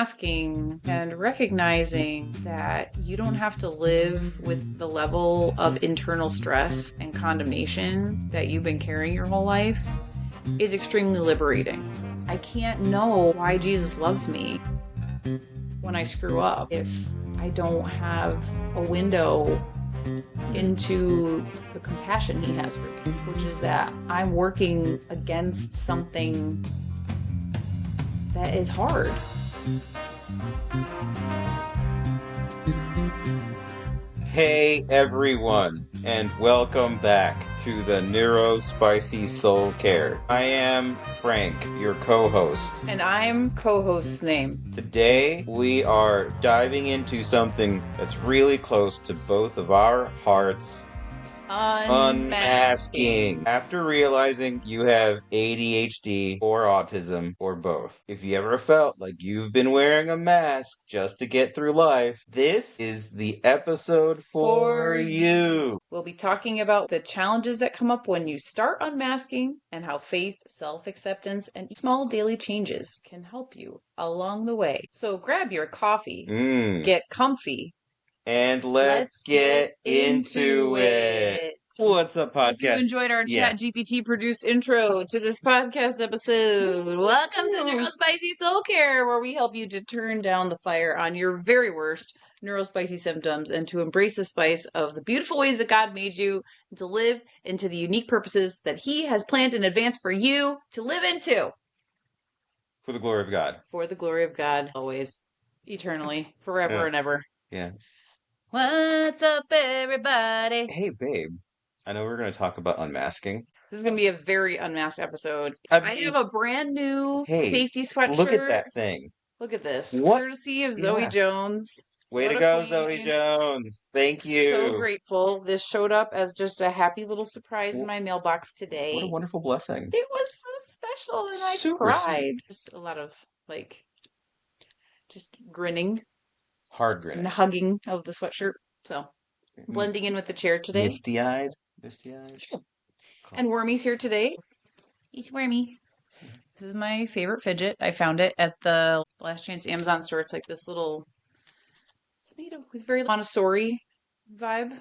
unmasking and recognizing that you don't have to live with the level of internal stress and condemnation that you've been carrying your whole life is extremely liberating. I can't know why Jesus loves me when I screw up if I don't have a window into the compassion he has for me, which is that I'm working against something that is hard. Hey everyone, and welcome back to the NeuroSpicy SoulCare. I am Frank, your co-host. And I'm co-host's name. Today we are diving into something that's really close to both of our hearts. Unmasking. After realizing you have ADHD or autism or both, if you ever felt like you've been wearing a mask just to get through life, this is the episode for you. We'll be talking about the challenges that come up when you start unmasking and how faith, self-acceptance, and small daily changes can help you along the way. So grab your coffee, get comfy, and let's get into it. What's up, podcast? If you enjoyed our Chat GPT produced intro to this podcast episode, welcome to NeuroSpicy SoulCare, where we help you to turn down the fire on your very worst neurospicy symptoms and to embrace the spice of the beautiful ways that God made you and to live into the unique purposes that He has planned in advance for you to live into. For the glory of God. For the glory of God, always, eternally, forever and ever. Yeah. What's up, everybody? Hey, babe. I know we're going to talk about unmasking. This is going to be a very unmasked episode. I have a brand new safety sweatshirt. Look at that thing. Look at this. Courtesy of Zoe Jones. Way to go, Zoe Jones. Thank you. So grateful. This showed up as just a happy little surprise in my mailbox today. What a wonderful blessing. It was so special and I cried. Sweet. Just a lot of, just grinning. Hard grinning. And hugging of the sweatshirt. So, blending in with the chair today. Misty-eyed? Misty-eyed? Sure. Cool. And Wormy's here today. He's Wormy. This is my favorite fidget. I found it at the Last Chance Amazon store. It's like this little, it's made of, it's very Montessori vibe.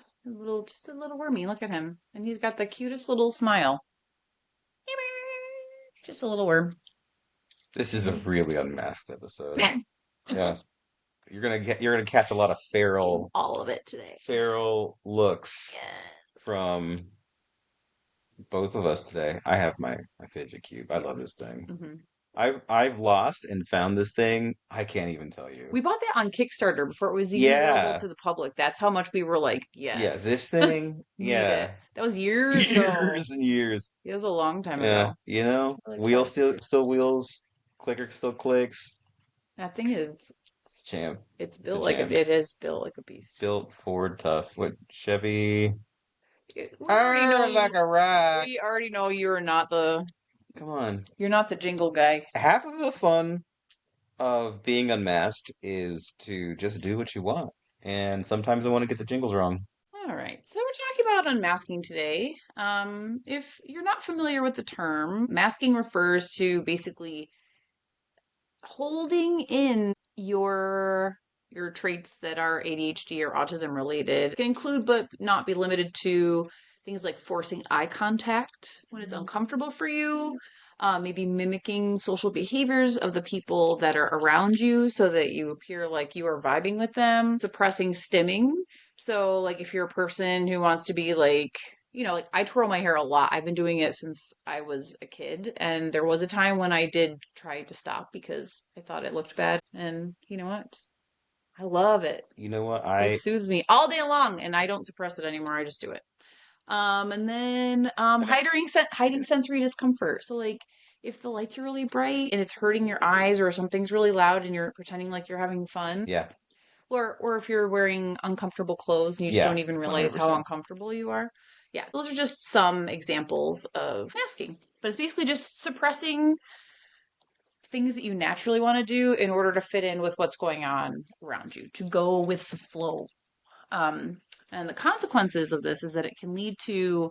Just a little wormy. Look at him. And he's got the cutest little smile. Just a little worm. This is a really unmasked episode. Yeah. You're gonna catch a lot of feral, all of it today. Feral looks from both of us today. I have my fidget cube. I love this thing. Mm-hmm. I've lost and found this thing. I can't even tell you. We bought that on Kickstarter before it was even available to the public. That's how much we were like, yes. Yeah, this thing. Yeah. That was years ago. Years and years. It was a long time ago. You know, wheels still wheels, clicker still clicks. That thing is champ. It's built like it is built like a beast. Built Ford tough. What Chevy? We already know you're not the. Come on. You're not the jingle guy. Half of the fun of being unmasked is to just do what you want, and sometimes I want to get the jingles wrong. All right, so we're talking about unmasking today. If you're not familiar with the term, masking refers to basically holding in your traits that are ADHD or autism related. It can include but not be limited to things like forcing eye contact when it's uncomfortable for you, maybe mimicking social behaviors of the people that are around you so that you appear like you are vibing with them, suppressing stimming. So like if you're a person who wants to be like, I twirl my hair a lot. I've been doing it since I was a kid. And there was a time when I did try to stop because I thought it looked bad. And you know what? I love it. You know what? It soothes me all day long and I don't suppress it anymore. I just do it. And then hiding sensory discomfort. So like if the lights are really bright and it's hurting your eyes or something's really loud and you're pretending like you're having fun. Yeah. Or if you're wearing uncomfortable clothes and you just don't even realize 100%. How uncomfortable you are. Yeah, those are just some examples of masking. But it's basically just suppressing things that you naturally want to do in order to fit in with what's going on around you, to go with the flow. And the consequences of this is that it can lead to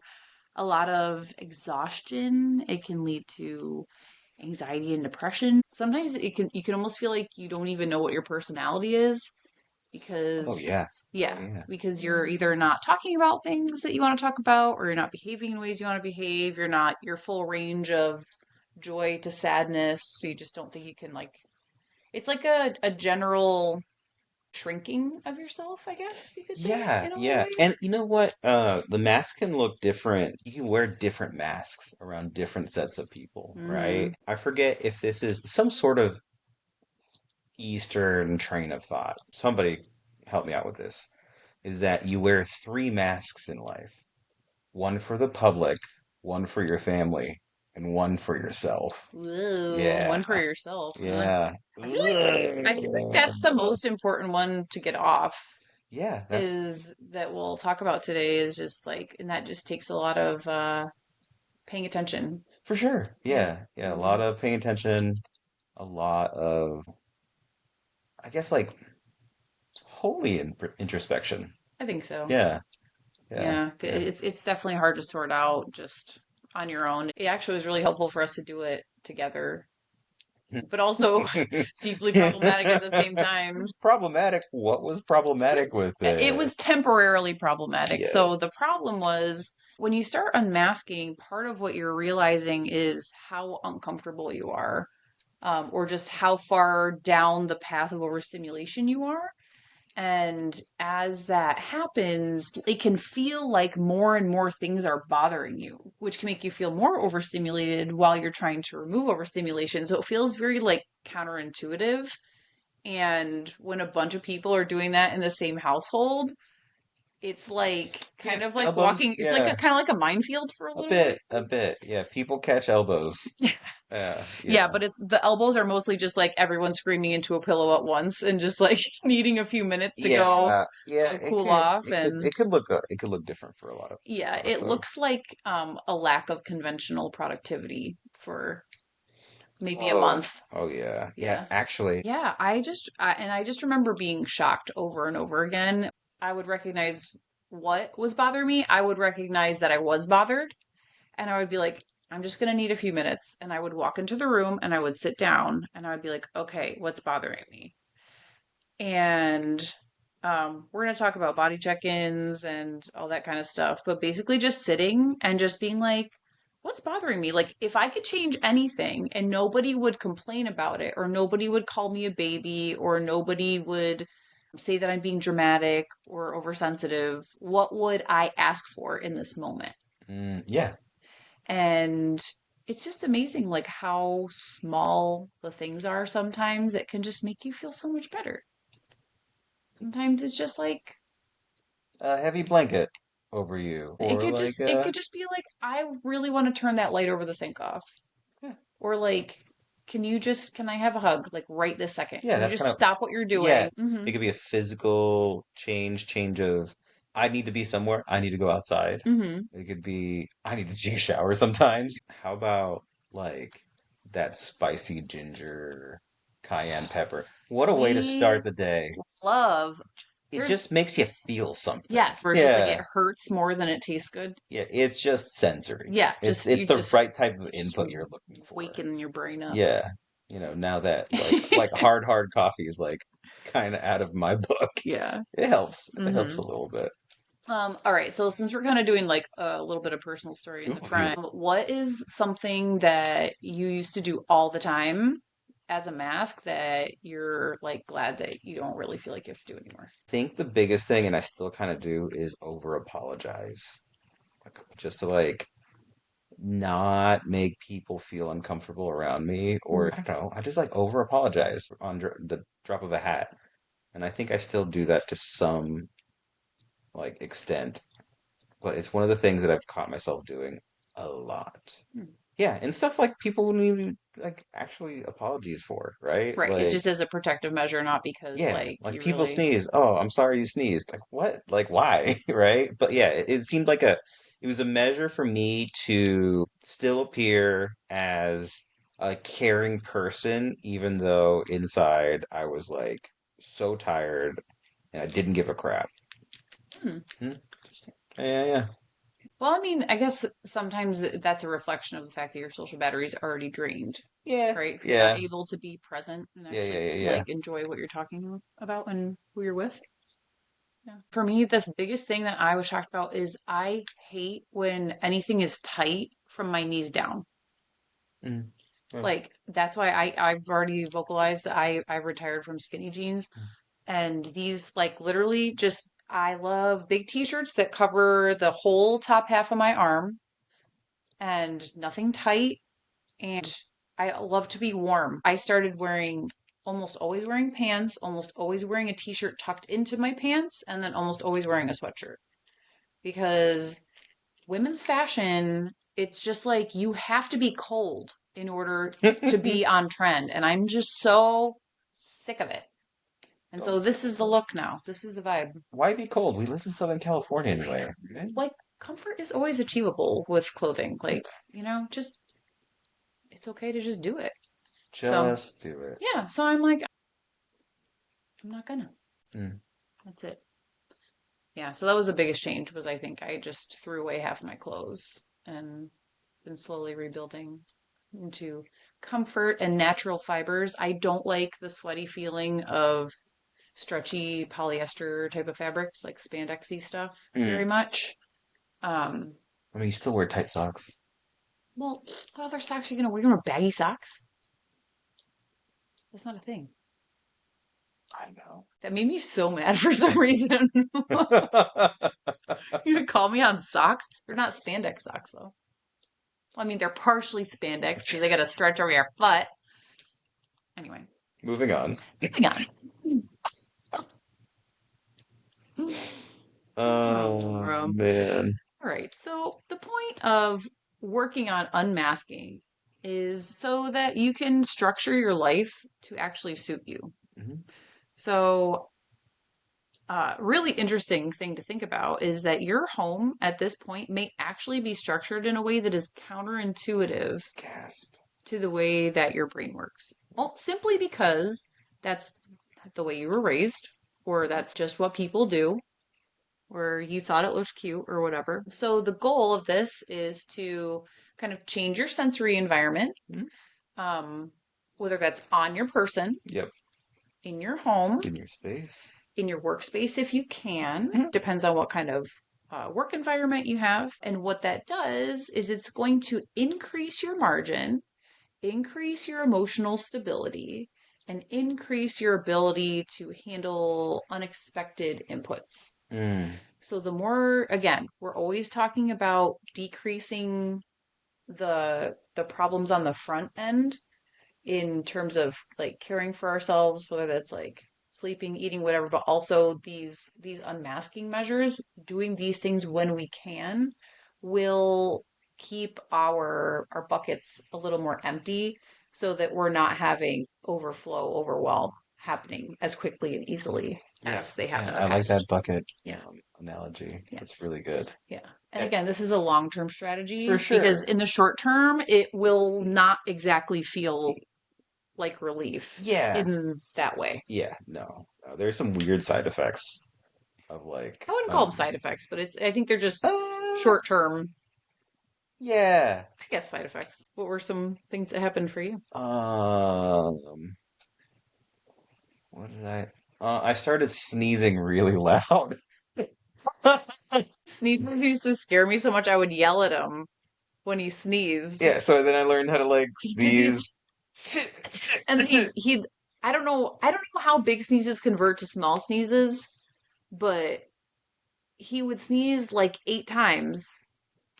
a lot of exhaustion. It can lead to anxiety and depression. Sometimes you can almost feel like you don't even know what your personality is Oh because yeah. Oh yeah, yeah. because you're either not talking about things that you want to talk about or you're not behaving in ways you want to behave. You're not your full range of joy to sadness. So you just don't think you can like it's like a general shrinking of yourself, I guess you could say Yeah, in a lot of yeah. And ways. you know what? The masks can look different. You can wear different masks around different sets of people, Mm-hmm. right? I forget if this is some sort of Eastern train of thought. Somebody help me out with this. Is that you wear three masks in life. One for the public, one for your family, and one for yourself. Ooh, Yeah, one for yourself, huh? yeah. I feel like that's the most important one to get off Yeah, that's is that we'll talk about today is just like and that just takes a lot of paying attention. for sure. Yeah. Yeah, yeah. A Hmm. lot of paying attention, a lot of, I guess, like holy introspection. I think so. Yeah, yeah, Yeah, yeah. it's definitely hard to sort out just on your own. It actually was really helpful for us to do it together, but also deeply problematic at the same time. Problematic. What was problematic with It it? was temporarily problematic. Yes. So the problem was when you start unmasking, part of what you're realizing is how uncomfortable you are, or just how far down the path of overstimulation you are. And as that happens, it can feel like more and more things are bothering you, which can make you feel more overstimulated while you're trying to remove overstimulation. So it feels very like counterintuitive. And when a bunch of people are doing that in the same household, it's like Yeah, kind of like elbows. walking, it's like a Yeah, kind of like a minefield for a a little bit. bit, a bit. Yeah, people catch elbows. Yeah, Yeah, yeah, but it's the elbows are mostly just like everyone screaming into a pillow at once and just like needing a few minutes to yeah, yeah. go cool off and It could look different for a yeah, lot of it folks. looks like a lack of conventional productivity for maybe a Oh, month. oh yeah, yeah. Yeah. Actually, Yeah, I just remember being shocked over and over again. I would recognize what was bothering me. I would recognize that I was bothered, and I would be like, I'm just gonna need a few minutes. And I would walk into the room and I would sit down and I would be like, okay, what's bothering me? And we're going to talk about body check-ins and all that kind of stuff, but basically just sitting and just being like, what's bothering me? Like, if I could change anything and nobody would complain about it, or nobody would call me a baby, or nobody would say that I'm being dramatic or oversensitive, what would I ask for in this moment? yeah. And it's just amazing, like, how small the things are sometimes that can just make you feel so much better. Sometimes it's just like, A heavy blanket over you, or like it could just be like, I really want to turn that light over the sink off. yeah, Or like, can I have a hug? Like right this second. yeah. Can you That's just kind of stop what you're yeah. doing? Hmm. It could be a physical change of I need to be somewhere. I need to go outside. Hmm. It could be I need to take a shower sometimes. How about like that spicy ginger cayenne pepper? What a way to We start the day. love It there's just makes you feel something. yes, where it's just like it Yeah. hurts more than it tastes good. Yeah, it's just sensory. Yeah, just It's you the right type of just input you're looking for. waking your brain up. Yeah. You know, now that like hard coffee is like kind of out of my book. Yeah. It helps. It helps Hmm. a little bit. All right, so since we're kind of doing like a little bit of personal story in the Ooh, front, what is something that you used to do all the time as a mask that you're like glad that you don't really feel like you have to do anymore? think the biggest thing, and I still kind of do, is over apologize. Like, just to like not make people feel uncomfortable around me, or I don't know, I just like over apologize on the drop of a hat. And I think I still do that to some like extent, but it's one of the things that I've caught myself doing a lot. Hmm. Yeah, and stuff like people need like actually apologies for, right? Right, it's Like just as a protective measure, not because yeah, like like you people really. sneeze. Oh, I'm sorry you sneezed. Like what? Like why? Right? But yeah, it seemed like it was a measure for me to still appear as a caring person, even though inside I was like so tired and I didn't give a crap. Hmm, Hmm? interesting. Yeah, yeah. Well, I mean, I guess sometimes that's a reflection of the fact that your social battery's already drained, Yeah, right? You're not yeah, able to be present and yeah, yeah, actually yeah, yeah. like enjoy what you're talking about and who you're with. Yeah. For me, the biggest thing that I was shocked about is I hate when anything is tight from my knees down. Mm. Well, Like that's why I've already vocalized that I retired from skinny jeans, and these like literally just I love big t-shirts that cover the whole top half of my arm and nothing tight, and I love to be warm. I started wearing almost always wearing pants, almost always wearing a t-shirt tucked into my pants, and then almost always wearing a sweatshirt because women's fashion, it's just like you have to be cold in order to be on trend. And I'm just so sick of it. And so this is the look now. This is the vibe. why be cold? We live in Southern California anyway, right? Like, comfort is always achievable with clothing. Like, just it's okay to just do it. So, Just do it. yeah. So I'm like, I'm not gonna. Mm. That's it. Yeah. So that was the biggest change was I think I just threw away half of my clothes and been slowly rebuilding into comfort and natural fibers. I don't like the sweaty feeling of stretchy polyester type of fabrics, like spandexy stuff, very Mm. much. Um, I mean, you still wear tight socks. well, what other socks are you gonna wear? You're gonna wear baggy socks? That's not a thing. I know. That made me so mad for some reason. You would call me on socks? They're not spandex socks though. Well, I mean, they're partially spandex because they got to stretch over your foot. Anyway, Moving on. moving on. Oh, man. All right. So the point of working on unmasking is so that you can structure your life to actually suit you. Mhm. So, really interesting thing to think about is that your home at this point may actually be structured in a way that is counterintuitive Gasp. to the way that your brain works. Well, simply because that's the way you were raised, or that's just what people do, or you thought it looked cute or whatever. So the goal of this is to kind of change your sensory environment, Mhm. um, whether that's on your person, Yep. in your home, In your space. in your workspace if you Mhm. can, depends on what kind of work environment you have. And what that does is it's going to increase your margin, increase your emotional stability, and increase your ability to handle unexpected inputs. Mm. So the more, again, we're always talking about decreasing the problems on the front end in terms of like caring for ourselves, whether that's like sleeping, eating, whatever, but also these unmasking measures, doing these things when we can will keep our buckets a little more empty so that we're not having overflow, overwhelm happening as quickly and easily Yeah. as they have Yeah. in the I like that past. bucket Yeah. analogy. That's Yes. really good. Yeah. And Eh, again, this is a long-term for strategy because sure. in the short term, it will not exactly feel like relief Yeah. in that way. Yeah. No. No. There's some weird side effects of like I wouldn't call them side effects, but I think they're just uh, short term, yeah. I guess, side effects. What were some things that happened for you? Um, what did I started sneezing really loud. Sneezes used to scare me so much I would yell at him when he sneezed. Yeah, so then I learned how to like Did you? sneeze. And then he'd I don't know how big sneezes convert to small sneezes, but he would sneeze like 8 times,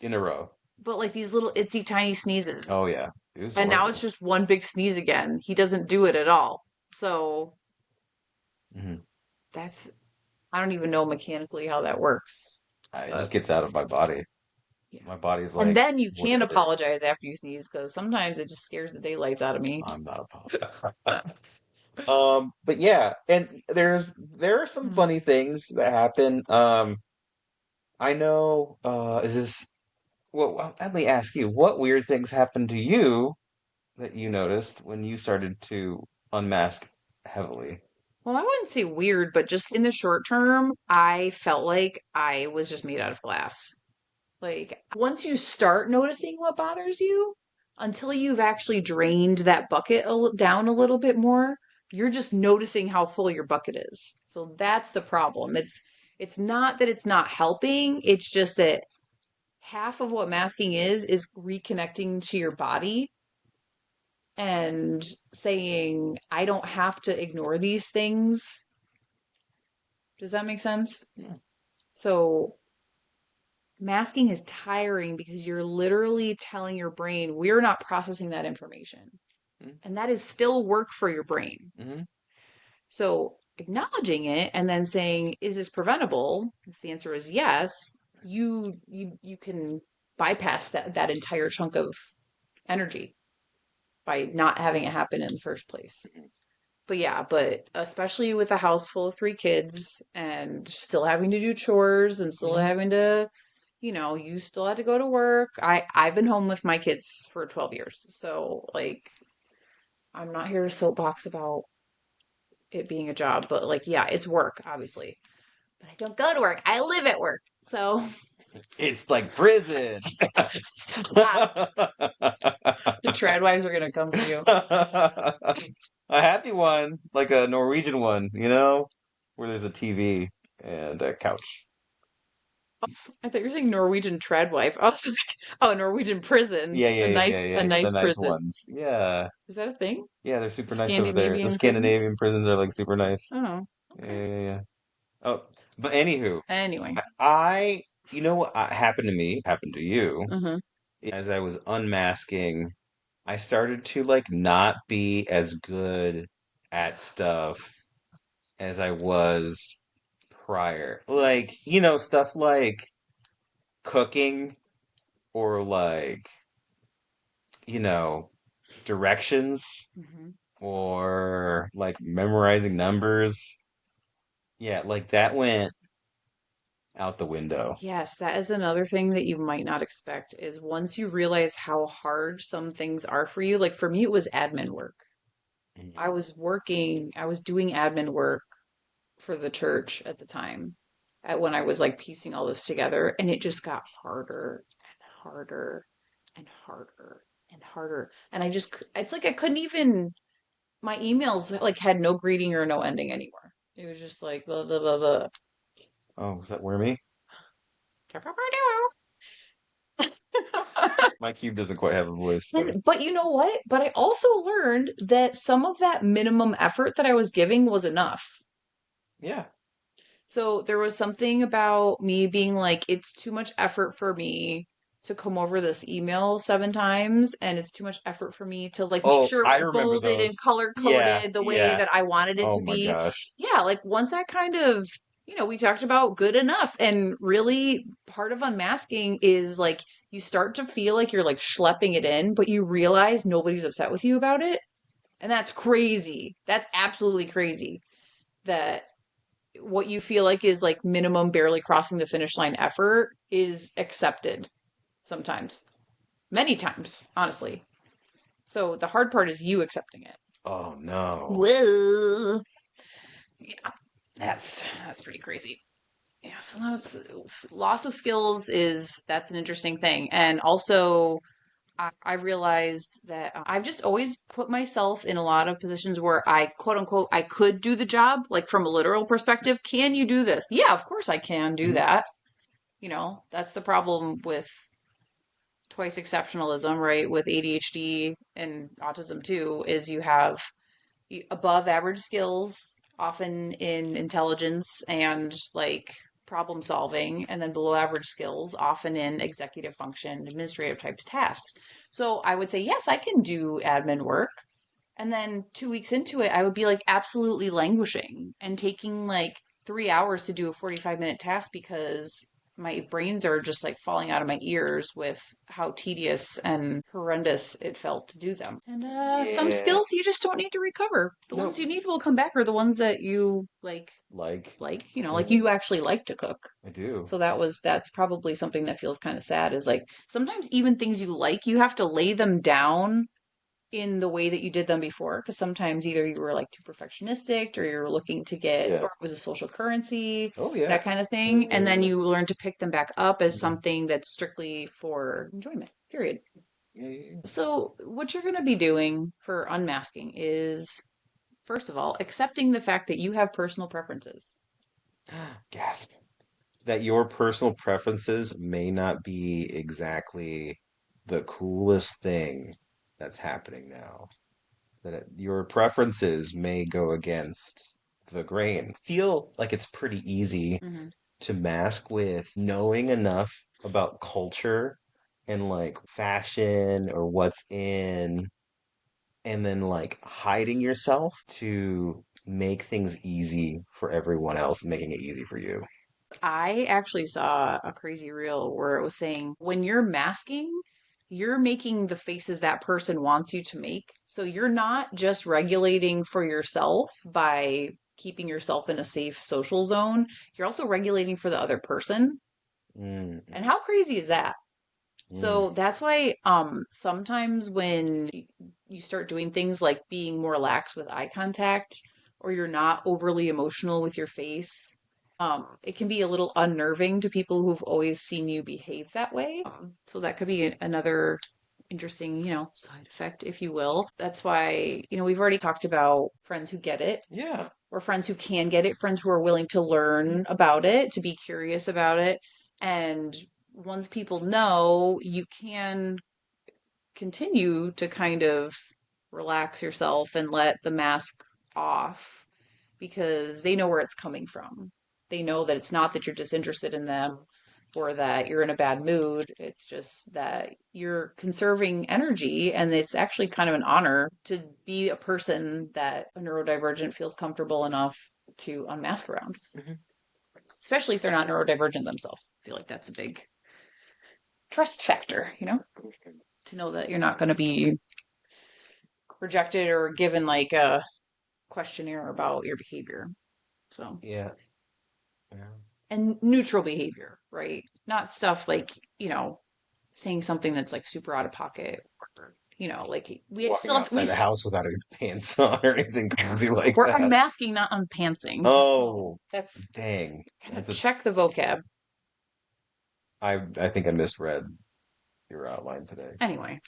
In a row. but like these little itsy tiny Oh sneezes. yeah. It was And now it's horrible. just one big sneeze again. He doesn't do it at all. So Hmm. that's I don't even know mechanically how that works. It just But gets out of my body. yeah. My body's And like, then you can whatever. apologize after you sneeze because sometimes it just scares the daylights out of me. I'm not apologizing. But yeah, and there are some Mm. funny things that happen. I know, is this well, let me ask you, what weird things happened to you that you noticed when you started to unmask heavily? Well, I wouldn't say weird, but just in the short term, I felt like I was just made out of glass. Like, once you start noticing what bothers you, until you've actually drained that bucket down a little bit more, you're just noticing how full your bucket is. So that's the problem. It's not that it's not helping, it's just that half of what masking is reconnecting to your body and saying, I don't have to ignore these things. Does that make sense? Yeah. So masking is tiring because you're literally telling your brain, we're not processing that information. Mm-hmm. And that is still work for your brain. Mm-hmm. So acknowledging it and then saying, is this preventable? If the answer is yes, you can bypass that entire chunk of energy by not having it happen in the first place. But yeah, but especially with a house full of three kids and still having to do chores and still Mm-hmm. having to, you still had to go to work. I've been home with my kids for 12 years. So like I'm not here to soapbox about it being a job, but like yeah, it's work, obviously. But I don't go to work. I live at work. So It's like prison. stop. The trad wives are gonna come for you. A happy one, like a Norwegian one, where there's a TV and a couch. I thought you were saying Norwegian trad wife. I was like, oh, Norwegian prison. Yeah, A yeah, yeah, yeah, nice a yeah. The nice nice prison. ones. Yeah. Is that a thing? Yeah, they're super nice over there. The Scandinavian prisons? Scandinavian prisons are like super nice. Oh, Yeah, okay. yeah, yeah. Oh, but anywho, Anyway. I, you know what happened to me, happened to you, Mm-hmm. as I was unmasking, I started to like not be as good at stuff as I was prior. Like, Yes. stuff like cooking or like, you know, directions Mm-hmm. or like memorizing numbers. Yeah, like that went out the window. Yes, that is another thing that you might not expect is once you realize how hard some things are for you, like for me, it was admin work. Mhm. I was doing admin work for the church at the time, when I was like piecing all this together, and it just got harder and harder and harder and harder. And it's like I couldn't even, my emails like had no greeting or no ending anymore. It was just like blah, blah, blah, blah. Oh, was that wormy? My cube doesn't quite have a voice. But you know what? But I also learned that some of that minimum effort that I was giving was enough. Yeah. So there was something about me being like, it's too much effort for me to come over this email 7 times, and it's too much effort for me to like make Oh, sure it I was remember bolded and those. color Yeah, coded the way yeah. that I wanted it Oh to my be. gosh. Yeah, like once I kind of, we talked about good enough, and really part of unmasking is like you start to feel like you're like schlepping it in, but you realize nobody's upset with you about it. And that's crazy. That's absolutely crazy that what you feel like is like minimum barely crossing the finish line effort is accepted sometimes, many times, honestly. So the hard part is you accepting it. Oh no. Whoa. Yeah, that's pretty crazy. Yeah, so loss of skills that's an interesting thing. And also I realized that I've just always put myself in a lot of positions where I quote unquote I could do the job, like from a literal perspective. Can you do this? Yeah, of course I can do Mhm. that. That's the problem with twice exceptionalism, right? With ADHD and autism too, is you have above average skills, often in intelligence and like problem solving, and then below average skills, often in executive function, administrative types tasks. So I would say, yes, I can do admin work. And then 2 weeks into it, I would be like absolutely languishing and taking like 3 hours to do a 45-minute task because my brains are just like falling out of my ears with how tedious and horrendous it felt to do them. And some Yeah. skills you just don't need to recover. The ones Nope. you need will come back, or the ones that you Like, like yeah, you actually like to cook. I do. So that's probably something that feels kind of sad is like sometimes even things you like, you have to lay them down in the way that you did them before, because sometimes either you were like too perfectionistic or you're looking to get, or Yes. it was a social currency, Oh yeah. that kind of Yeah, thing. And yeah, then yeah. you learn to pick them back up as Mhm. something that's strictly for enjoyment, period. Yeah, yeah, So, what you're going to be doing for unmasking is, first of all, accepting the fact that you have personal preferences. yeah. Gasp. That your personal preferences may not be exactly the coolest thing that's happening now. Your preferences may go against the grain. Feel like it's pretty easy Hmm. to mask with knowing enough about culture and like fashion or what's in, and then like hiding yourself to make things easy for everyone else, making it easy for you. I actually saw a crazy reel where it was saying when you're masking, you're making the faces that person wants you to make. So you're not just regulating for yourself by keeping yourself in a safe social zone, you're also regulating for the other person. Mm, And mm, how crazy is that? mm. So that's why sometimes when you start doing things like being more lax with eye contact or you're not overly emotional with your face, it can be a little unnerving to people who've always seen you behave that way. So that could be another interesting, side effect, if you will. That's why, we've already talked about friends who get it Yeah. or friends who can get it, friends who are willing to learn about it, to be curious about it. And once people know, you can continue to kind of relax yourself and let the mask off because they know where it's coming from. They know that it's not that you're disinterested in them or that you're in a bad mood. It's just that you're conserving energy, and it's actually kind of an honor to be a person that a neurodivergent feels comfortable enough to unmask around, Mhm. especially if they're not neurodivergent themselves. I feel like that's a big trust factor, to know that you're not going to be rejected or given like a questionnaire about your behavior. So, Yeah. Yeah. and neutral behavior, right? Not stuff like, saying something that's like super out of pocket or, like we Walking still have to, outside the house without any pants on or anything crazy like we're that. unmasking, not unpantsing. Oh, That's dang. gotta That's a check the vocab. I think I misread your outline today. Anyway,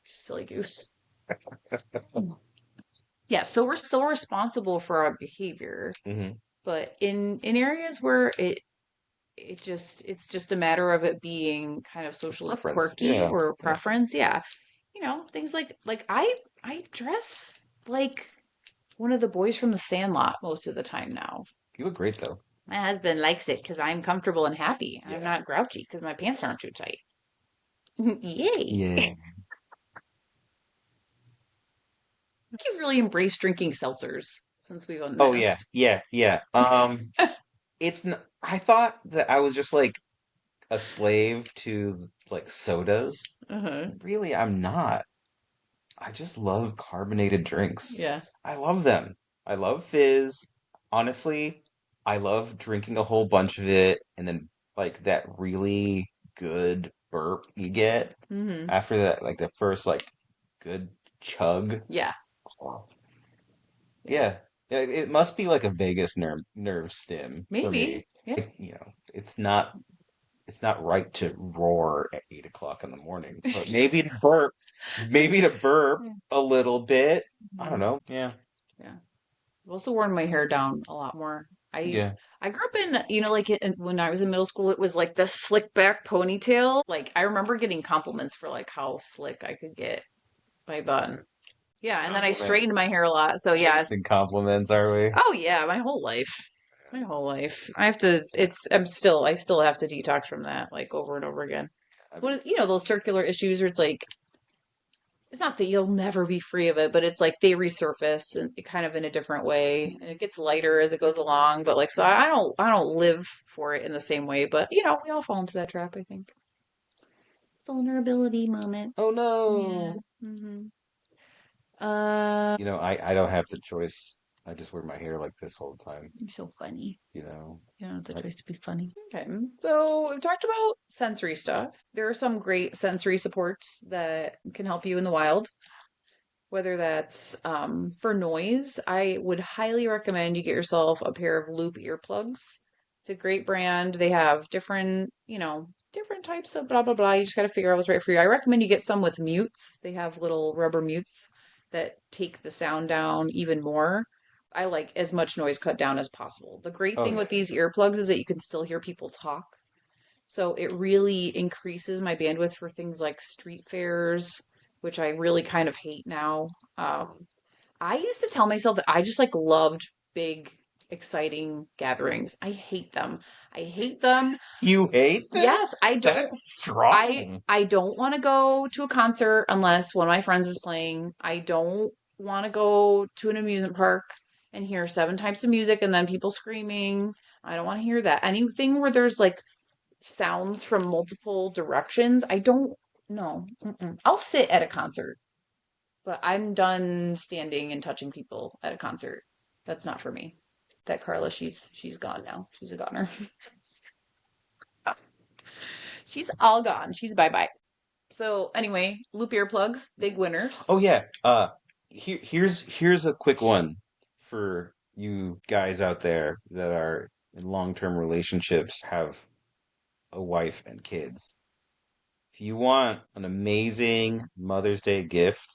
silly goose. Yeah, so we're still responsible for our behavior, Hmm. but in areas where it's just a matter of it being kind of socially Preference. quirky Yeah. or Yeah. preference. Yeah, things like I dress like one of the boys from the Sandlot most of the time now. You look great though. My husband likes it because I'm comfortable and happy. I'm Yeah. not grouchy because my pants aren't too tight. Yay! Yeah. You've really embraced drinking seltzers since we've Oh yeah. unmasked. Yeah. Yeah. It's n I thought that I was just like a slave to like sodas. Uh-huh. Really, I'm not. I just love carbonated drinks. Yeah. I love them. I love fizz. Honestly, I love drinking a whole bunch of it and then like that really good burp you get Mm-hmm. after that, like the first like good chug. Yeah. Oh, Yeah. yeah. Yeah, it must be like a vagus nerve stim for me. Maybe. Yeah. Like, it's not right to roar at 8 o'clock in the morning, but maybe to burp a little bit. I don't Mhm. know. Yeah. Yeah. I've also worn my hair down a lot more. I Yeah. I grew up in, like when I was in middle school, it was like the slick back ponytail. Like I remember getting compliments for like how slick I could get my bun. Yeah, and then I Compliment. straightened my hair a lot. So yeah, Chasing compliments, are we? oh yeah, my whole life. My whole life. I have to I still have to detox from that like over and over again. I mean, What those circular issues where it's like it's not that you'll never be free of it, but it's like they resurface and kind of in a different way, and it gets lighter as it goes along. But like, so I don't live for it in the same way. But we all fall into that trap, I think. Vulnerability moment. oh Yeah. no. Hmm. Uh, I don't have the choice. I just wear my hair like this all the time, you're so funny. you know. You don't have the I, choice to be funny. Okay, so we've talked about sensory stuff. There are some great sensory supports that can help you in the wild. Whether that's for noise, I would highly recommend you get yourself a pair of loop earplugs. It's a great brand. They have different, different types of blah, blah, blah. You just got to figure out what's right for you. I recommend you get some with mutes. They have little rubber mutes that take the sound down even more. I like as much noise cut down as possible. The great Oh thing yeah. with these earplugs is that you can still hear people talk. So it really increases my bandwidth for things like street fairs, which I really kind of hate now. I used to tell myself that I just like loved big, exciting gatherings. I hate them. I hate them. You hate them? Yes, I don't. That's I strong. I don't want to go to a concert unless one of my friends is playing. I don't want to go to an amusement park and hear seven types of music and then people screaming. I don't want to hear that. Anything where there's like sounds from multiple directions. I don't know. I'll sit at a concert, but I'm done standing and touching people at a concert. That's not for me. That Carla, she's gone now. She's a goner. She's all gone. She's bye bye. So anyway, loop earplugs, big winners. Oh yeah. Here's a quick one for you guys out there that are in long-term relationships, have a wife and kids. If you want an amazing Mother's Day gift,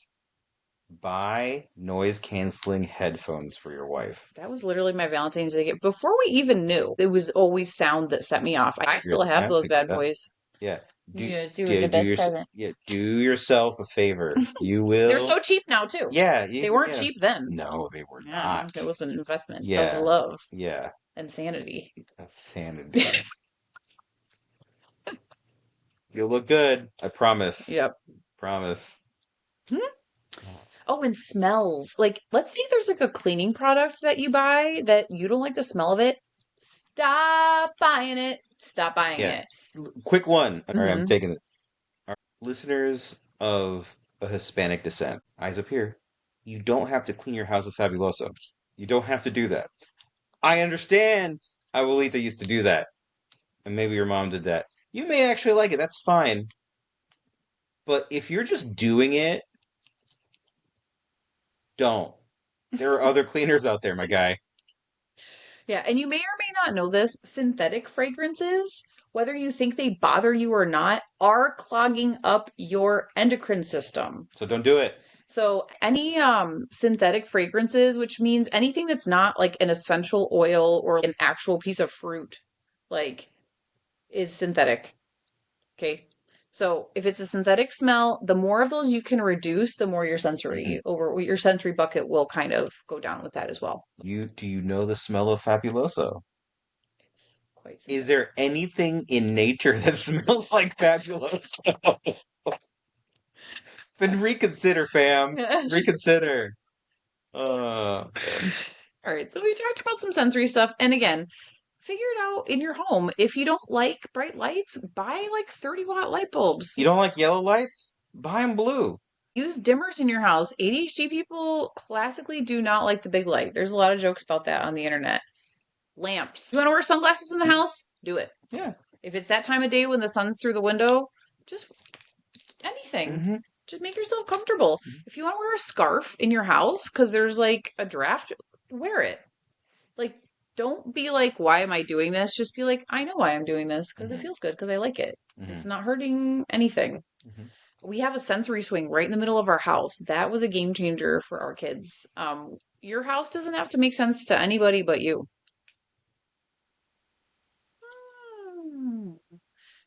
buy noise canceling headphones for your wife. That was literally my Valentine's Day gift. Before we even knew, it was always sound that set me off. I still have those bad boys. Yeah. Do Yes, you were do the do best your present. yeah, do yourself a favor. You They're will. so cheap now too. Yeah, They weren't yeah. cheap then. No, they were Yeah, not. it was an investment of Yeah. love Yeah. and sanity. Of sanity. You'll look good. I promise. Yep. Promise. Hmm? Oh, and smells. Like, let's say there's like a cleaning product that you buy that you don't like the smell of it. Stop buying it. Stop buying Yeah. it. Quick one. All right, I'm Hmm. taking it. Our listeners of a Hispanic descent, eyes up here. You don't have to clean your house with Fabuloso. You don't have to do that. I understand. Abuelita used to do that, and maybe your mom did that. You may actually like it. That's fine. But if you're just doing it, don't. There are other cleaners out there, my guy. Yeah, and you may or may not know this, synthetic fragrances, whether you think they bother you or not, are clogging up your endocrine system. So don't do it. So any synthetic fragrances, which means anything that's not like an essential oil or an actual piece of fruit, like is synthetic. Okay. So if it's a synthetic smell, the more of those you can reduce, the more Mhm. your sensory bucket will kind of go down with that as well. Do you know the smell of Fabuloso? It's quite Is synthetic. there anything in nature that smells like Fabuloso? Then reconsider, fam. Reconsider. Uh, All right, so we talked about some sensory stuff. And again, figure it out in your home. If you don't like bright lights, buy like 30-watt light bulbs. you don't like yellow lights? Buy them blue. Use dimmers in your house. ADHD people classically do not like the big light. There's a lot of jokes about that on the internet. Lamps. You want to wear sunglasses in the house? Do it. Yeah. If it's that time of day when the sun's through the window, just anything. Mm-hmm. Just make yourself comfortable. If you want to wear a scarf in your house because there's like a draft, wear it. Like, don't be like, why am I doing this? Just be like, I know why I'm doing this because it Mm-hmm. feels good because I like it. It's Mm-hmm. not hurting anything. Mm-hmm. We have a sensory swing right in the middle of our house. That was a game changer for our kids. Your house doesn't have to make sense to anybody but you. Hmm.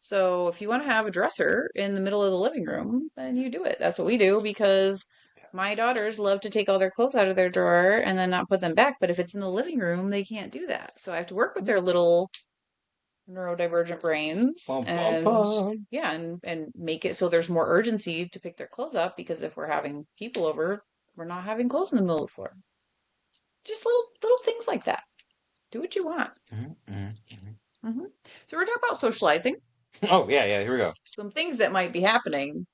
So if you want to have a dresser in the middle of the living room, then you do it. That's what we do because my daughters love to take all their clothes out of their drawer and then not put them back. But if it's in the living room, they can't do that. So I have to work with their little neurodivergent brains Bum, bum, and bum. yeah, and make it so there's more urgency to pick their clothes up because if we're having people over, we're not having clothes in the middle of the floor. Just little things like that. Do what you want. Mm-hmm. Mm-hmm. Hmm. So we're talking about socializing. Oh yeah, yeah. Here we go. Some things that might be happening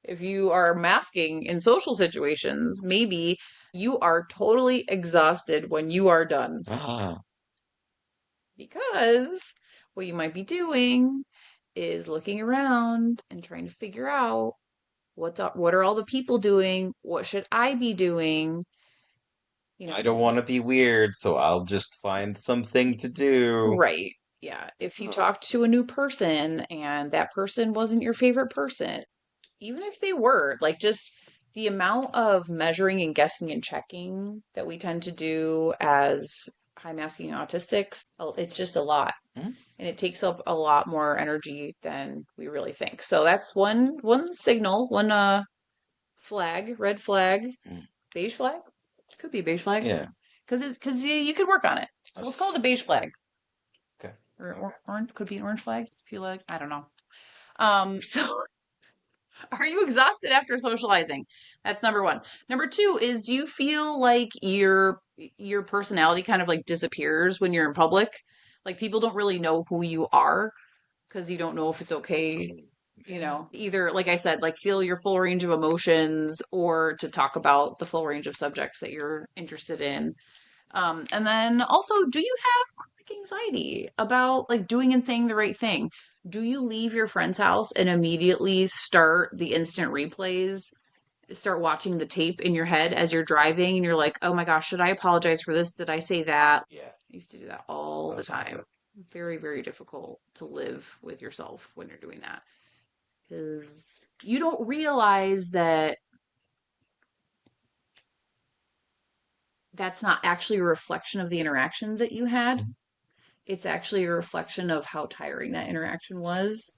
if you are masking in social situations. Maybe you are totally exhausted when you are done Ah. because what you might be doing is looking around and trying to figure out what are all the people doing? What should I be doing? You I know, don't want to be weird, so I'll just find something to do. right. Yeah. If you talked to a new person and that person wasn't your favorite person, even if they were, like just the amount of measuring and guessing and checking that we tend to do as high masking autistics, it's just a lot. Hmm? And it takes up a lot more energy than we really think. So that's one signal, one flag, red flag, Hmm. beige flag. It could be a beige flag Yeah. because you could work on it. So let's call it a beige flag, Okay. or orange could be an orange flag if you like. I don't know. So are you exhausted after socializing? That's number one. Number two is, do you feel like your personality kind of like disappears when you're in public? Like people don't really know who you are because you don't know if it's okay, either, like I said, like feel your full range of emotions or to talk about the full range of subjects that you're interested in. And then also, do you have chronic anxiety about like doing and saying the right thing? Do you leave your friend's house and immediately start the instant replays, start watching the tape in your head as you're driving and you're like, oh my gosh, should I apologize for this? Did I say that? Yeah. I used to do that all the Like time. that. Very, very difficult to live with yourself when you're doing that because you don't realize that that's not actually a reflection of the interactions that you had. Mhm. It's actually a reflection of how tiring that interaction was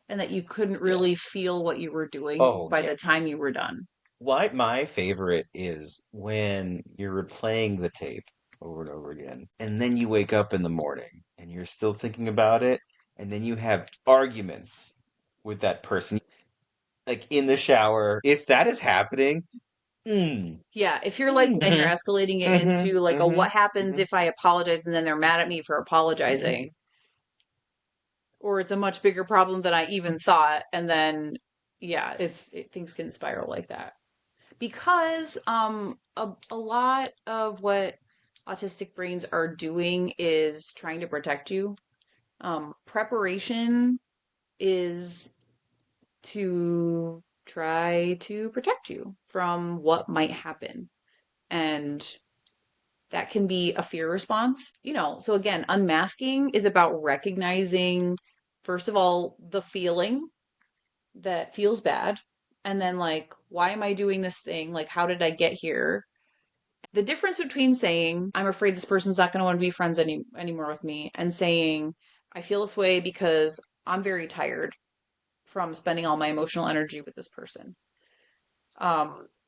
and that you couldn't Yeah. really feel what you were doing Oh, by yeah. the time you were done. Why my favorite is when you're replaying the tape over and over again, and then you wake up in the morning and you're still thinking about it, and then you have arguments with that person, like in the shower. If that is happening, mm, Yeah, if you're like, and you're mm-hmm, escalating it mm-hmm, into like a mm-hmm, what happens mm-hmm, if I apologize and then they're mad at me for mm-hmm. apologizing, or it's a much bigger problem than I even thought, and then yeah, things can spiral like that. Because a lot of what autistic brains are doing is trying to protect you. Preparation is to try to protect you from what might happen. And that can be a fear response. So again, unmasking is about recognizing, first of all, the feeling that feels bad. And then, like, why am I doing this thing? Like, how did I get here? The difference between saying, I'm afraid this person's not going to want to be friends anymore with me, and saying, I feel this way because I'm very tired from spending all my emotional energy with this person.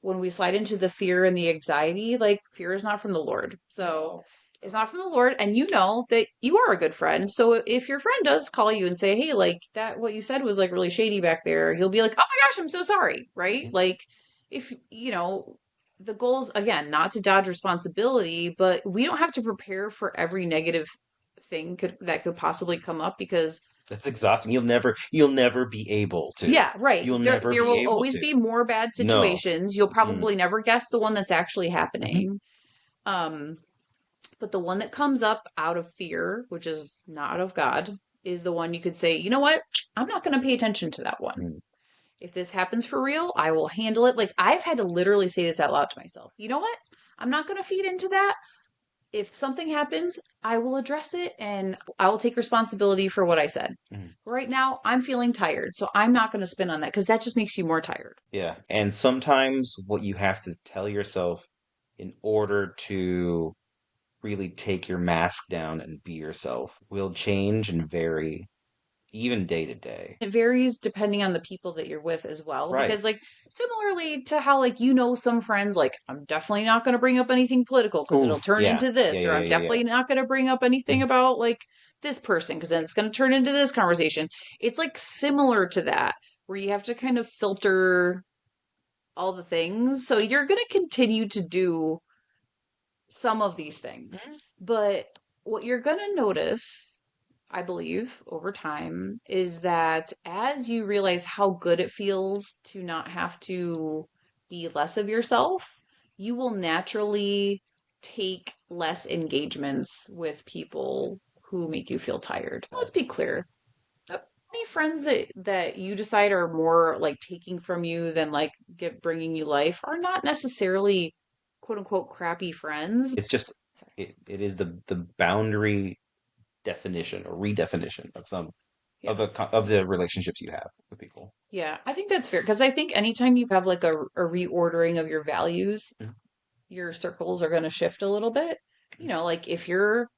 When we slide into the fear and the anxiety, like fear is not from the Lord. So it's not from the Lord. And you know that you are a good friend. So if your friend does call you and say, hey, like that, what you said was like really shady back there, you'll be like, oh my gosh, I'm so sorry. Right. Like if, the goal is again, not to dodge responsibility, but we don't have to prepare for every negative thing that could possibly come up because That's exhausting. You'll never be able to. yeah, right. You'll There never there be will able always to. be more bad No. situations. You'll Mm. probably never guess the one that's actually Hmm. happening. Um, but the one that comes up out of fear, which is not of God, is the one you could say, you know what? I'm not going to pay attention to that one. Mm. If this happens for real, I will handle it. Like I've had to literally say this out loud to myself. You know what? I'm not going to feed into that. If something happens, I will address it and I will take responsibility for what I said. Mm. Right now, I'm feeling tired, so I'm not going to spin on that because that just makes you more tired. Yeah. And sometimes what you have to tell yourself in order to really take your mask down and be yourself will change and vary even day to day. It varies depending on the people that you're with as well. Right. Because, like, similarly to how, like, some friends, like, I'm definitely not going to bring up anything political because it'll Oof. turn Yeah. into Yeah. this, or Yeah. I'm Yeah. Yeah. definitely not going to bring up anything about, like, this person because then it's going to turn into this conversation. It's, like, similar to that, where you have to kind of filter all the things. So you're going to continue to do some of these things. Mhm. But what you're going to notice, I believe, over time is that as you realize how good it feels to not have to be less of yourself, you will naturally take less engagements with people who make you feel tired. Let's be clear. friends that you decide are more like taking from you than like bringing you life are not necessarily quote unquote crappy friends. It's just it is the boundary definition or redefinition of some Yeah. of the relationships you have with people. Yeah, I think that's fair because I think anytime you have like a reordering of your values, Mhm. your circles are going to shift a little bit. Like if you're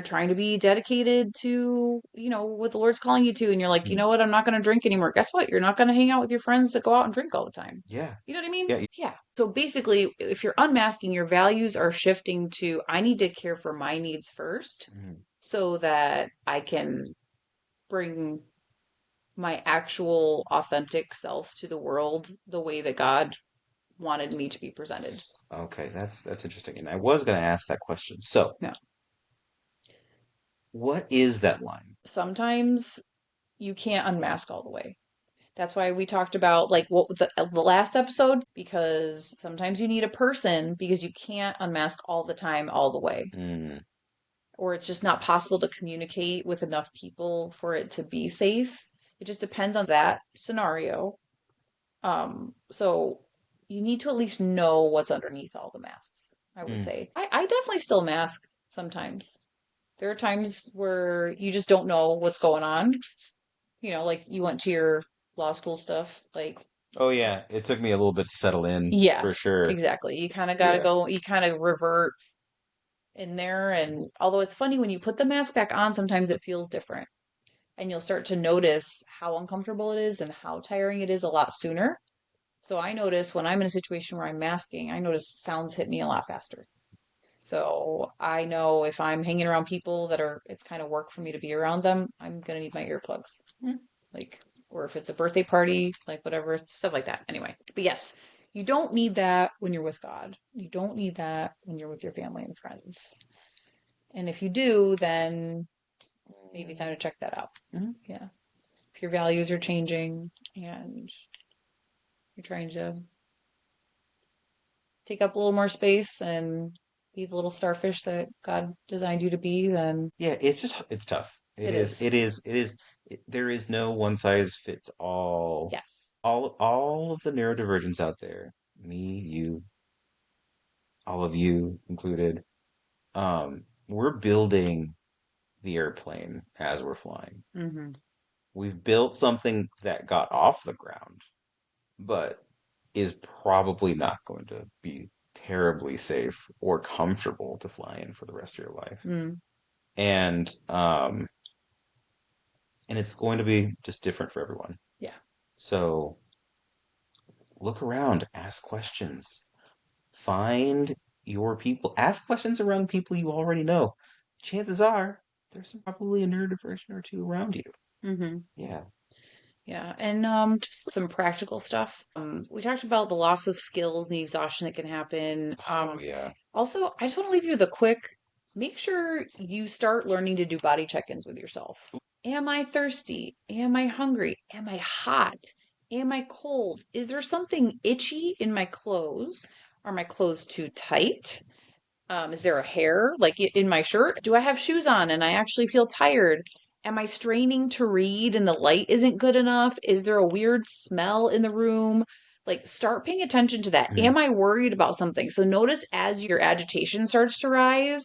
trying to be dedicated to, what the Lord's calling you to, and you're like, you Mhm. know what, I'm not going to drink anymore. Guess what? You're not going to hang out with your friends that go out and drink all the time. Yeah. You know what I mean? Yeah. Yeah. So basically, if you're unmasking, your values are shifting to, I need to care for my needs first Mhm. so that I can bring my actual authentic self to the world the way that God wanted me to be presented. Okay, that's interesting. And I was going to ask that question. So, Yeah. what is that line? Sometimes you can't unmask all the way. That's why we talked about like what the last episode, because sometimes you need a person because you can't unmask all the time, all the way. Mm. Or it's just not possible to communicate with enough people for it to be safe. It just depends on that scenario. So you need to at least know what's underneath all the masks, I would Mm. say. I definitely still mask sometimes. There are times where you just don't know what's going on. Like you went to your law school stuff. Like, Oh yeah, it took me a little bit to settle in yeah, for sure. exactly. You kind of got to Yeah. go, you kind of revert in there. And although it's funny, when you put the mask back on, sometimes it feels different. And you'll start to notice how uncomfortable it is and how tiring it is a lot sooner. So I notice when I'm in a situation where I'm masking, I notice sounds hit me a lot faster. So I know if I'm hanging around people it's kind of work for me to be around them, I'm going to need my earplugs. Mm. Like, or if it's a birthday party, like whatever, stuff like that. Anyway, but yes, you don't need that when you're with God. You don't need that when you're with your family and friends. And if you do, then maybe time to check that out. Mhm. Yeah. If your values are changing and you're trying to take up a little more space and be the little starfish that God designed you to be, then Yeah, it's tough. It it is is. it is it is there is no one size fits all. Yes. All of the neurodivergents out there, me, you, all of you included, we're building the airplane as we're flying. Mm-hmm. We've built something that got off the ground, but is probably not going to be terribly safe or comfortable to fly in for the rest of your life. Mm. And and it's going to be just different for everyone. Yeah. So look around, ask questions, find your people, ask questions around people you already know. Chances are there's probably a neurodivergent or two around you. Mm-hmm. Yeah. Yeah, and just some practical stuff. We talked about the loss of skills and the exhaustion that can happen. Oh yeah. Also, I just want to leave you with a quick, make sure you start learning to do body check-ins with yourself. Am I thirsty? Am I hungry? Am I hot? Am I cold? Is there something itchy in my clothes? Are my clothes too tight? Is there a hair like in my shirt? Do I have shoes on and I actually feel tired? Am I straining to read and the light isn't good enough? Is there a weird smell in the room? Like, start paying attention to that. Mhm. Am I worried about something? So, notice as your agitation starts to rise,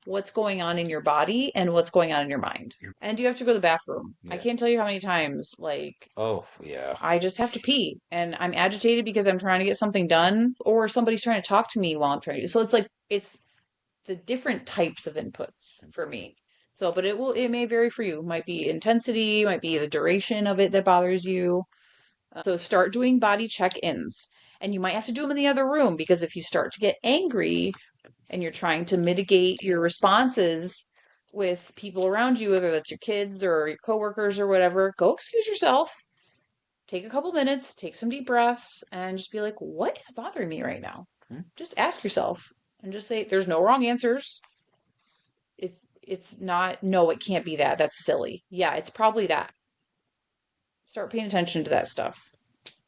what's going on in your body and what's going on in your mind. And do you have to go to the bathroom? I Yeah. can't tell you how many times, like, Oh yeah. I just have to pee and I'm agitated because I'm trying to get something done or somebody's trying to talk to me while I'm trying to. So, it's like, it's the different types of inputs for me. So, but it may vary for you. Might be intensity, might be the duration of it that bothers you. So start doing body check-ins. And you might have to do them in the other room because if you start to get angry and you're trying to mitigate your responses with people around you, whether that's your kids or your coworkers or whatever, go excuse yourself. Take a couple minutes, take some deep breaths, and just be like, what is bothering me right now? Mhm. Just ask yourself and just say, there's no wrong answers. It's not, no, it can't be that. That's silly. Yeah, it's probably that. Start paying attention to that stuff.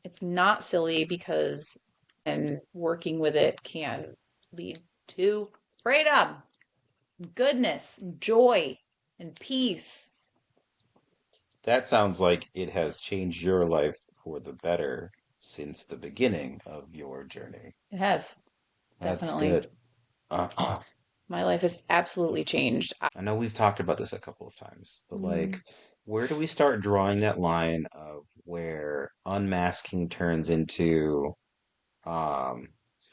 It's not silly because and working with it can lead to freedom, goodness, joy, and peace. That sounds like it has changed your life for the better since the beginning of your journey. It has, That's definitely. good. Uh, My life has absolutely changed. I know we've talked about this a couple of times, but like, Mm, where do we start drawing that line of where unmasking turns into um,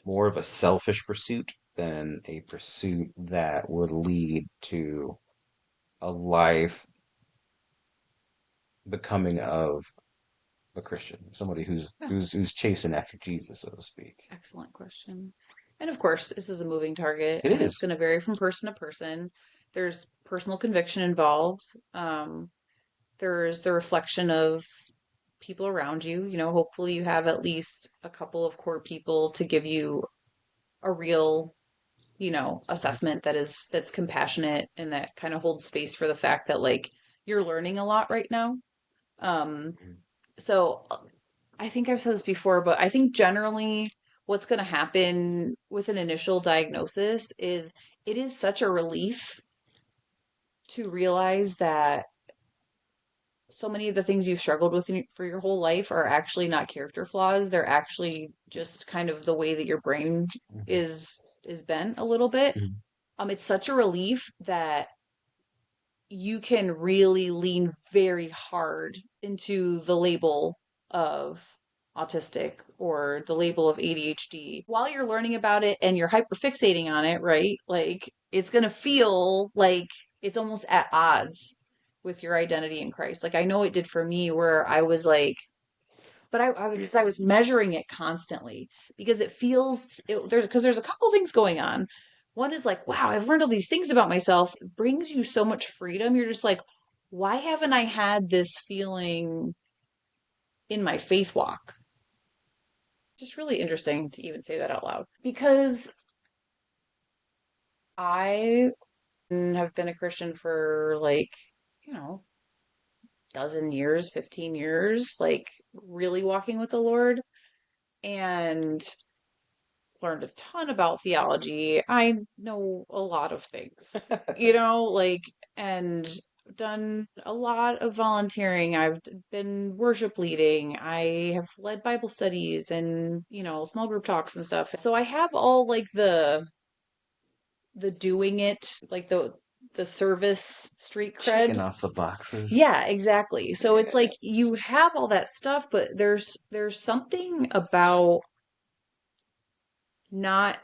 more of a selfish pursuit than a pursuit that would lead to a life becoming of a Christian, somebody who's yeah, who's chasing after Jesus, so to speak. excellent question. And of course, this is a moving target It and it's is. going to vary from person to person. There's personal conviction involved. There's the reflection of people around you. Hopefully you have at least a couple of core people to give you a real, assessment that's compassionate and that kind of holds space for the fact that like you're learning a lot right now. Um, so I think I've said this before, but I think generally what's going to happen with an initial diagnosis is it is such a relief to realize that so many of the things you've struggled with for your whole life are actually not character flaws. They're actually just kind of the way that your brain Mhm. is bent a little bit. Mhm. It's such a relief that you can really lean very hard into the label of autistic or the label of ADHD while you're learning about it and you're hyperfixating on it, right? Like it's going to feel like it's almost at odds with your identity in Christ. Like I know it did for me where I was like, but because I was measuring it constantly because it feels there's a couple things going on. One is like, wow, I've learned all these things about myself. It brings you so much freedom. You're just like, why haven't I had this feeling in my faith walk? Just really interesting to even say that out loud because I have been a Christian for like, you know, dozen years, 15 years, like really walking with the Lord. And learned a ton about theology. I know a lot of things, like, and done a lot of volunteering. I've been worship leading. I have led Bible studies and, small group talks and stuff. So I have all like the doing it, like the service street Checking cred. off the boxes. Yeah, exactly. So it's like you have all that stuff, but there's something about not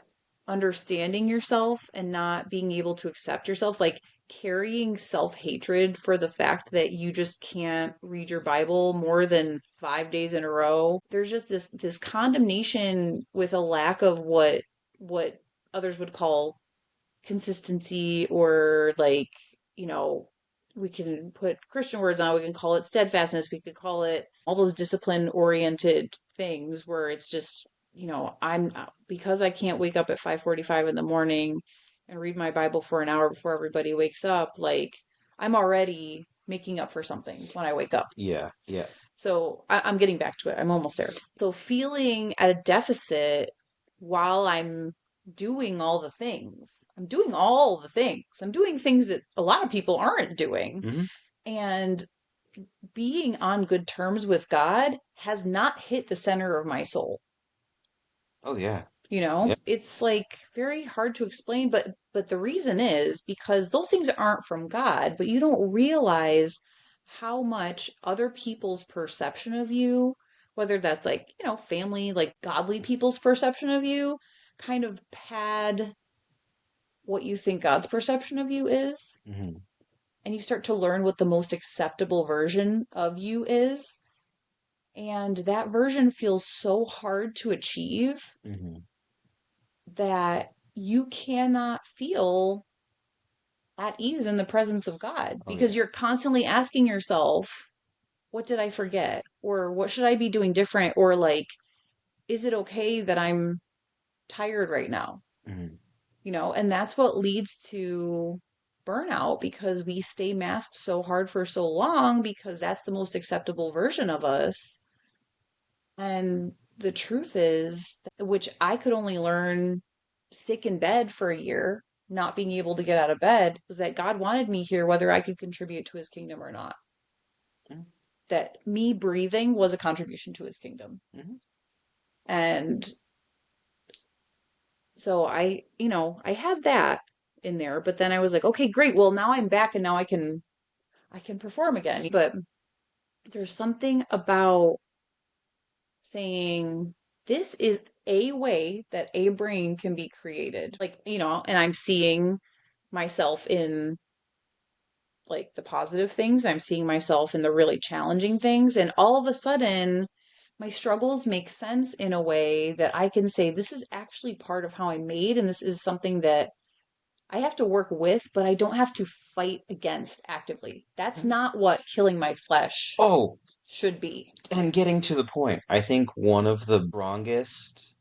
understanding yourself and not being able to accept yourself, like carrying self-hatred for the fact that you just can't read your Bible more than 5 days in a row. There's just this condemnation with a lack of what others would call consistency or like, you know, we can put Christian words on, we can call it steadfastness, we could call it all those discipline oriented things where it's just, I'm because I can't wake up at 5:45 in the morning and read my Bible for an hour before everybody wakes up, like I'm already making up for something when I wake up. Yeah, yeah. So I'm getting back to it. I'm almost there. So feeling at a deficit while I'm doing all the things. I'm doing all the things. I'm doing things that a lot of people aren't doing. Hmm. And being on good terms with God has not hit the center of my soul. Oh yeah. It's like very hard to explain, but the reason is because those things aren't from God, but you don't realize how much other people's perception of you, whether that's like, family, like godly people's perception of you, kind of pad what you think God's perception of you is, Hmm. and you start to learn what the most acceptable version of you is, and that version feels so hard to achieve Hmm. that you cannot feel at ease in the presence of God Oh because yeah. you're constantly asking yourself, what did I forget? Or what should I be doing different? Or like, is it okay that I'm tired right now? Hmm. And that's what leads to burnout because we stay masked so hard for so long because that's the most acceptable version of us. And the truth is, which I could only learn sick in bed for a year, not being able to get out of bed, was that God wanted me here whether I could contribute to his kingdom or not. Mhm. that me breathing was a contribution to his kingdom. Mhm. And so I had that in there, but then I was like, okay, great. Well, now I'm back and now I can perform again. But there's something about saying this is a way that a brain can be created. Like, and I'm seeing myself in like the positive things. I'm seeing myself in the really challenging things. And all of a sudden, my struggles make sense in a way that I can say, this is actually part of how I'm made. And this is something that I have to work with, but I don't have to fight against actively. That's Mhm. not what killing my flesh Oh, should be. and getting to the point, I think one of the strongest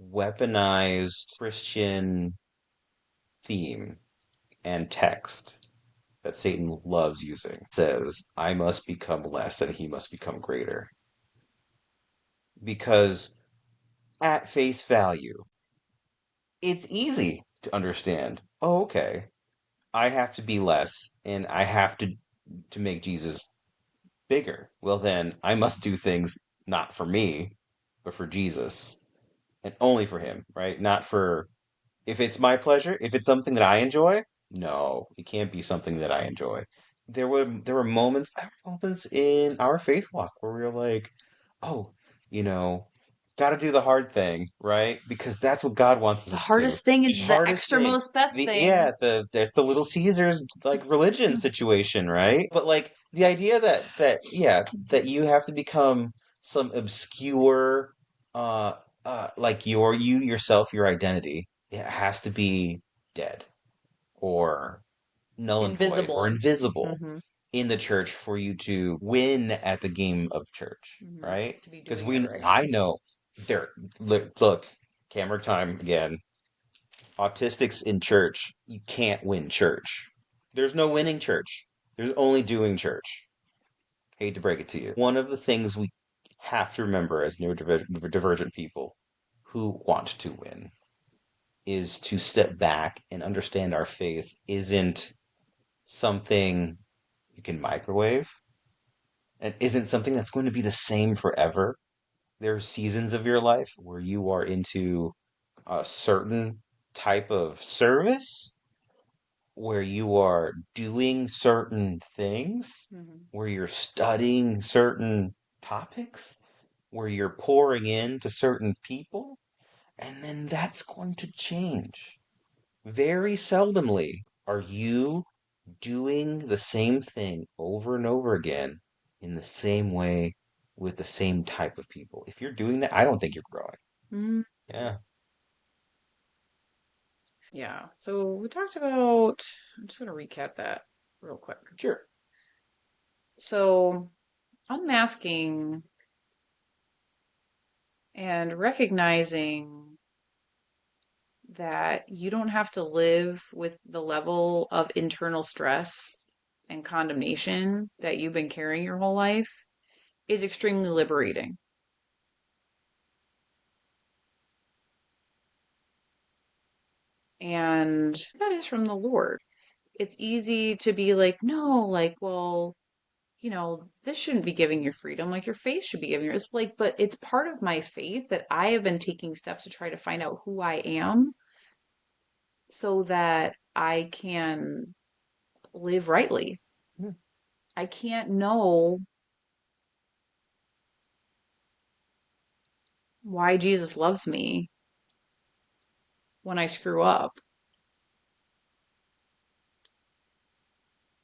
weaponized Christian theme and text that Satan loves using says, I must become less and he must become greater. Because at face value, it's easy to understand. Oh, okay. I have to be less and I have to make Jesus bigger. Well then I must do things not for me, but for Jesus and only for him, right? Not for if it's my pleasure, if it's something that I enjoy, no, it can't be something that I enjoy. There were moments in our faith walk where we were like, oh, you know, got to do the hard thing, right? Because that's what God wants The us to do. hardest thing The is the hardest thing. extramost best The thing. yeah, that's the Little Caesars like religion situation, right? But like the idea that you have to become some obscure uh like you yourself, your identity, it has to be dead or null and void or Invisible. invisible Hmm. in the church for you to win at the game of church, Hmm. right? To be Because doing it right. I know there. Look, camera time again. Autistics in church, you can't win church. There's no winning church. There's only doing church. Hate to break it to you. One of the things we have to remember as neurodivergent people who want to win is to step back and understand our faith isn't something you can microwave and isn't something that's going to be the same forever. There are seasons of your life where you are into a certain type of service, where you are doing certain things, Hmm. where you're studying certain topics, where you're pouring into certain people, and then that's going to change. Very seldomly are you doing the same thing over and over again in the same way with the same type of people. If you're doing that, I don't think you're growing. Mm. Yeah, Yeah. So we talked about, I'm just going to recap that real quick. sure. So unmasking and recognizing that you don't have to live with the level of internal stress and condemnation that you've been carrying your whole life is extremely liberating. And that is from the Lord. It's easy to be like, no, like, well, this shouldn't be giving you freedom. Like your faith should be giving you. It's like, but it's part of my faith that I have been taking steps to try to find out who I am so that I can live rightly. Hmm. I can't know why Jesus loves me when I screw up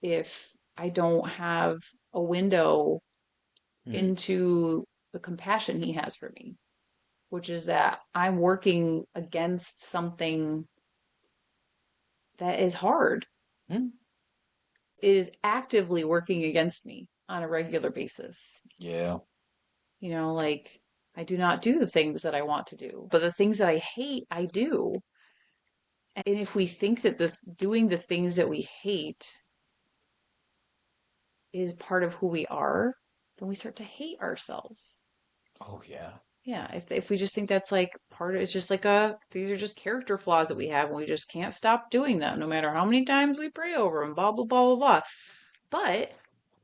if I don't have a window Hmm. into the compassion he has for me, which is that I'm working against something that is hard. Hmm. It is actively working against me on a regular basis. Yeah. Like I do not do the things that I want to do, but the things that I hate, I do. And if we think that the doing the things that we hate is part of who we are, then we start to hate ourselves. Oh, yeah. Yeah, if we just think that's like part of it's just like these are just character flaws that we have and we just can't stop doing them no matter how many times we pray over them, blah blah blah blah blah. But,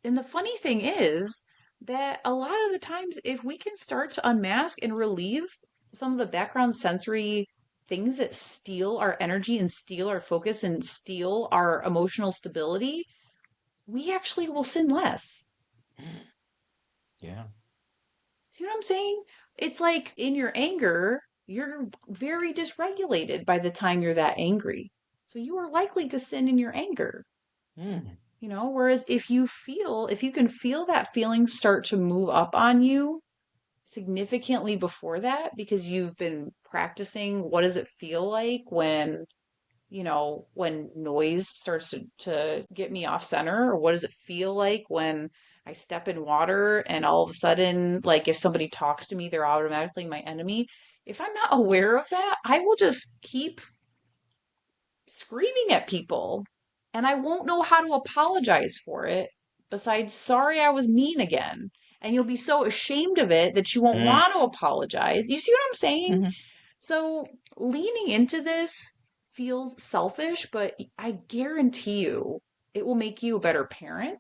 and the funny thing is that a lot of the times, if we can start to unmask and relieve some of the background sensory things that steal our energy and steal our focus and steal our emotional stability, we actually will sin less. Yeah. See what I'm saying? It's like in your anger, you're very dysregulated by the time you're that angry. So you are likely to sin in your anger. Mm. Whereas if you can feel that feeling start to move up on you significantly before that, because you've been practicing what does it feel like when noise starts to get me off center, or what does it feel like when I step in water and all of a sudden, like if somebody talks to me, they're automatically my enemy. If I'm not aware of that, I will just keep screaming at people and I won't know how to apologize for it besides, sorry, I was mean again. And you'll be so ashamed of it that you won't Mm. want to apologize. You see what I'm saying? Mhm. So leaning into this feels selfish, but I guarantee you it will make you a better parent.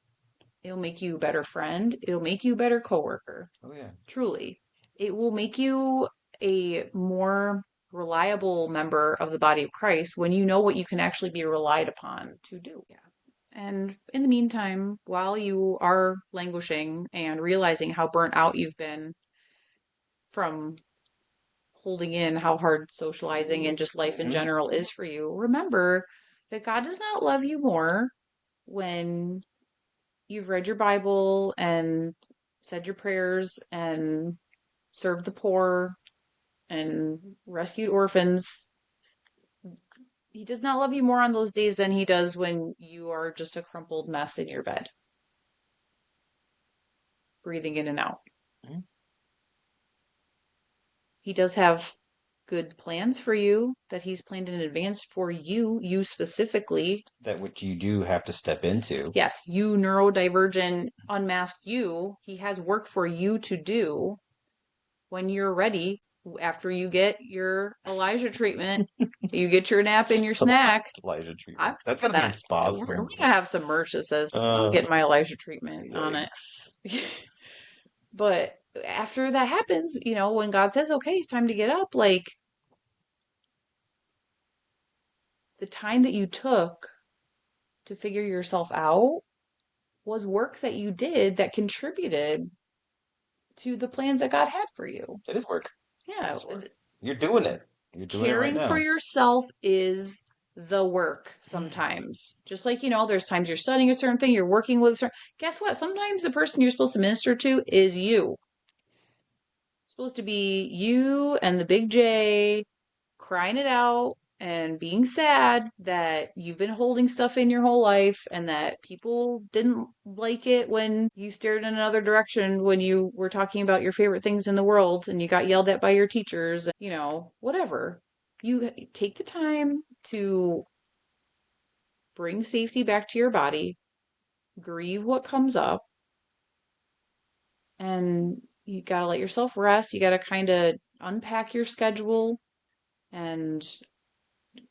It'll make you a better friend. It'll make you a better coworker. Oh, yeah. Truly. It will make you a more reliable member of the body of Christ when you know what you can actually be relied upon to do. Yeah. And in the meantime, while you are languishing and realizing how burnt out you've been from holding in how hard socializing and just life in Mhm. general is for you, remember that God does not love you more when you've read your Bible and said your prayers and served the poor and rescued orphans. He does not love you more on those days than he does when you are just a crumpled mess in your bed, breathing in and out. Mhm. He does have good plans for you that he's planned in advance for you specifically. That which you do have to step into. Yes, you neurodivergent, unmasked you. He has work for you to do when you're ready. After you get your Elijah treatment, you get your nap and your snack. Elijah I'm treatment. That's gonna gonna be a that. spa We're thing. gonna have some merch that says I'm getting my Elijah treatment on it. Yikes. But after that happens, when God says, okay, it's time to get up, like the time that you took to figure yourself out was work that you did that contributed to the plans that God had for you. It is work. Yeah. You're doing it. You're doing it right Caring for now. yourself is the work sometimes. Just like, there's times you're studying a certain thing, you're working with a certain. Guess what? Sometimes the person you're supposed to minister to is you. It's supposed to be you and the big J crying it out and being sad that you've been holding stuff in your whole life and that people didn't like it when you stared in another direction when you were talking about your favorite things in the world and you got yelled at by your teachers, whatever. You take the time to bring safety back to your body, grieve what comes up, and you got to let yourself rest. You got to kind of unpack your schedule and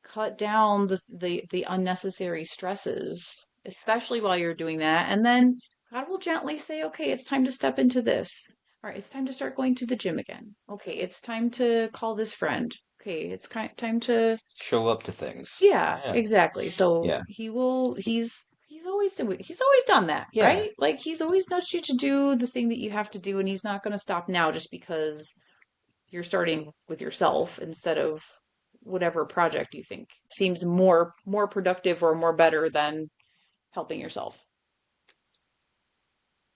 cut down the unnecessary stresses, especially while you're doing that. And then God will gently say, okay, it's time to step into this. All right, it's time to start going to the gym again. Okay, it's time to call this friend. Okay, it's time to. Show up to things. Yeah, Yeah. exactly. So Yeah. he's always done that, Yeah. right? Like he's always nudged you to do the thing that you have to do, and he's not going to stop now just because you're starting with yourself instead of whatever project you think seems more productive or more better than helping yourself.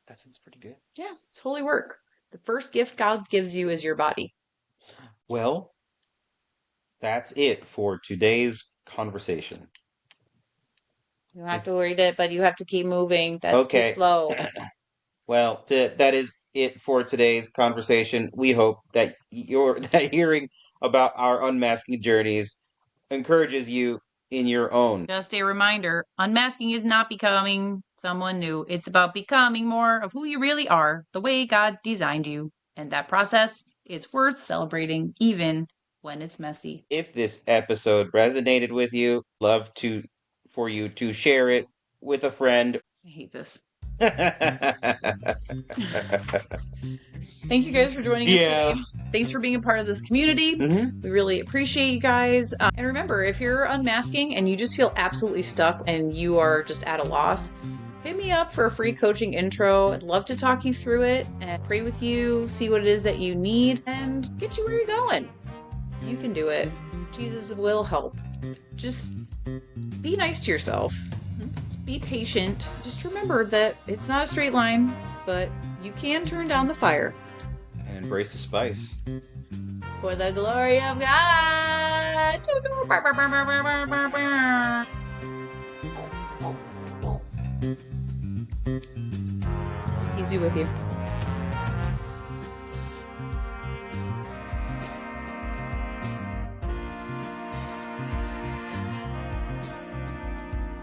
That sounds pretty good. Yeah, it's holy work. The first gift God gives you is your body. Well, that's it for today's conversation. You don't have to It's read it, but you have to keep moving. That's too okay. slow. Well, that is it for today's conversation. We hope that that hearing about our unmasking journeys encourages you in your own. Just a reminder, unmasking is not becoming someone new. It's about becoming more of who you really are, the way God designed you. And that process is worth celebrating, even when it's messy. If this episode resonated with you, love to for you to share it with a friend I hate this. Yeah. Thank you guys for joining us today. Thanks for being a part of this community. We really appreciate you guys. And remember, if you're unmasking and you just feel absolutely stuck and you are just at a loss, hit me up for a free coaching intro. I'd love to talk you through it and pray with you, see what it is that you need, and get you where you're going. You can do it. Jesus will help. Just be nice to yourself. Be patient. Just remember that it's not a straight line, but you can turn down the fire. And embrace the spice. For the glory of God. Peace be with you.